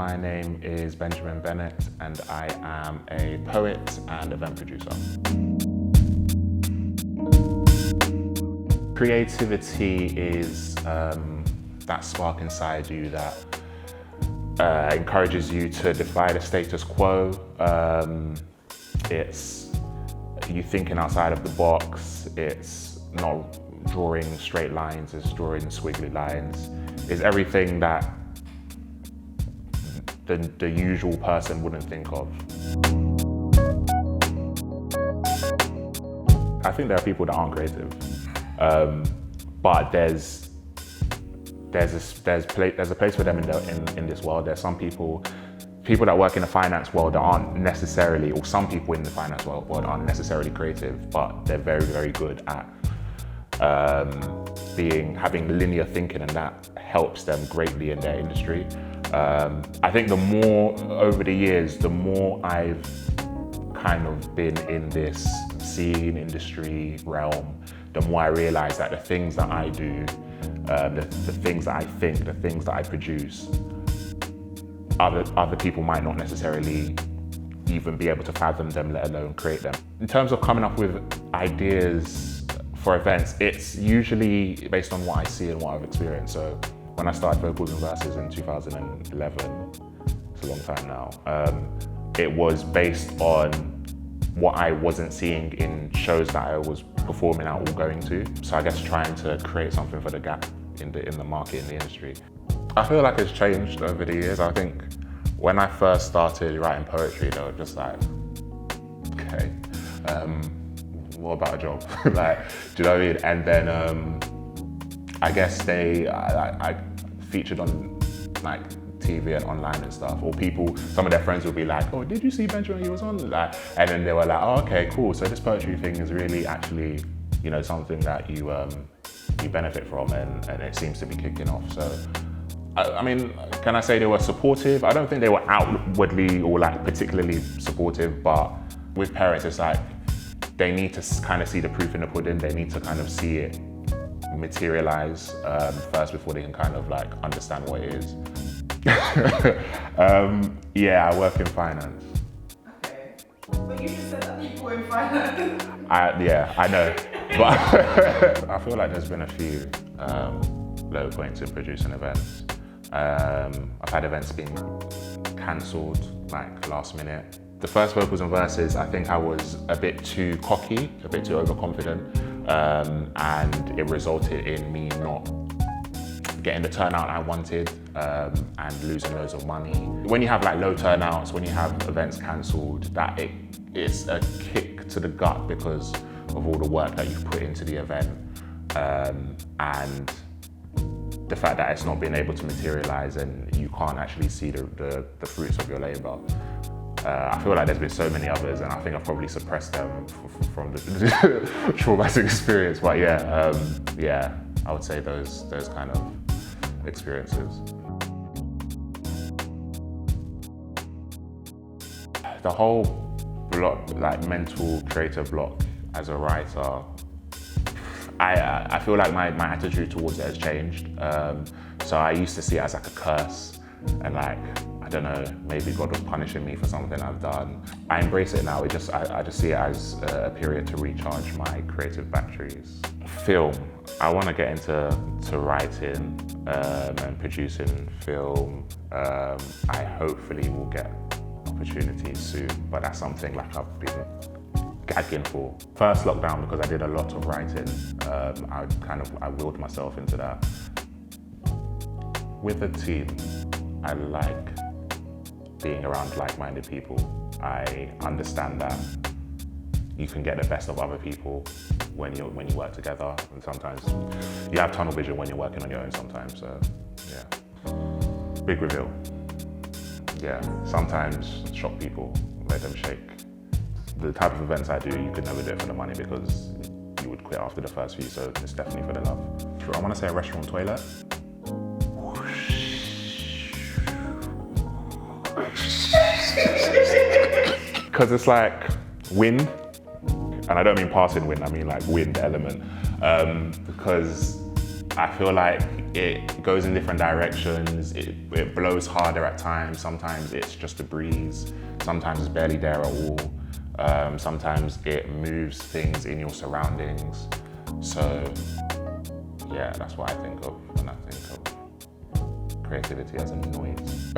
My name is Benjamin Bennett and I am a poet and event producer. Creativity is that spark inside you that encourages you to defy the status quo. It's you thinking outside of the box. It's not drawing straight lines, it's drawing squiggly lines. It's everything that the usual person wouldn't think of. I think there are people that aren't creative, but there's a place for them in this world. There's some people that work in the finance world that aren't necessarily, or some people in the finance world aren't necessarily creative, but they're very, very good at having linear thinking, and that helps them greatly in their industry. I think the more over the years, the more I've kind of been in this scene, industry realm, the more I realize that the things that I do, the things that I think, the things that I produce, other people might not necessarily even be able to fathom them, let alone create them. In terms of coming up with ideas for events, it's usually based on what I see and what I've experienced. So when I started Vocals and Verses in 2011, it's a long time now, it was based on what I wasn't seeing in shows that I was performing at or going to. So I guess trying to create something for the gap in the market, in the industry. I feel like it's changed over the years. I think when I first started writing poetry, they were just like, okay, what about a job? Like, do you know what I mean? And then I guess I featured on like TV and online and stuff, or some of their friends would be like, oh, did you see Benjamin? He was on, like, and then they were like, oh, okay, cool. So this poetry thing is really actually, you know, something that you benefit from, and it seems to be kicking off. So, I mean, can I say they were supportive? I don't think they were outwardly or like particularly supportive, but with parents, it's like they need to kind of see the proof in the pudding. They need to kind of see it materialize first before they can kind of like understand what it is. Yeah, I work in finance. Okay, but you just said that people in finance. Yeah, I know, but I feel like there's been a few low points in producing events. I've had events being cancelled like last minute. The first Vocals and Verses, I think I was a bit too cocky, a bit too overconfident, and it resulted in me not getting the turnout I wanted and losing loads of money. When you have like low turnouts, when you have events cancelled, it's a kick to the gut because of all the work that you've put into the event, and the fact that it's not been able to materialize and you can't actually see the fruits of your labor. I feel like there's been so many others, and I think I've probably suppressed them from the traumatic experience. But yeah, I would say those kind of experiences. The whole block, like mental creative block as a writer, I feel like my attitude towards it has changed. So I used to see it as like a curse, and like, I don't know, maybe God was punishing me for something I've done. I embrace it now. I just see it as a period to recharge my creative batteries. Film. I want to get into writing and producing film. I hopefully will get opportunities soon, but that's something like I've been gagging for. First lockdown, because I did a lot of writing, I willed myself into that. With a team, I like being around like-minded people. I understand that you can get the best of other people when you work together, and sometimes you have tunnel vision when you're working on your own sometimes, so yeah. Big reveal. Yeah, sometimes shock people, let them shake. The type of events I do, you could never do it for the money because you would quit after the first few, so it's definitely for the love. I want to say a restaurant toilet. Because it's like wind, and I don't mean passing wind, I mean like wind element. Because I feel like it goes in different directions. It blows harder at times. Sometimes it's just a breeze. Sometimes it's barely there at all. Sometimes it moves things in your surroundings. So yeah, that's what I think of when I think of creativity as a noise.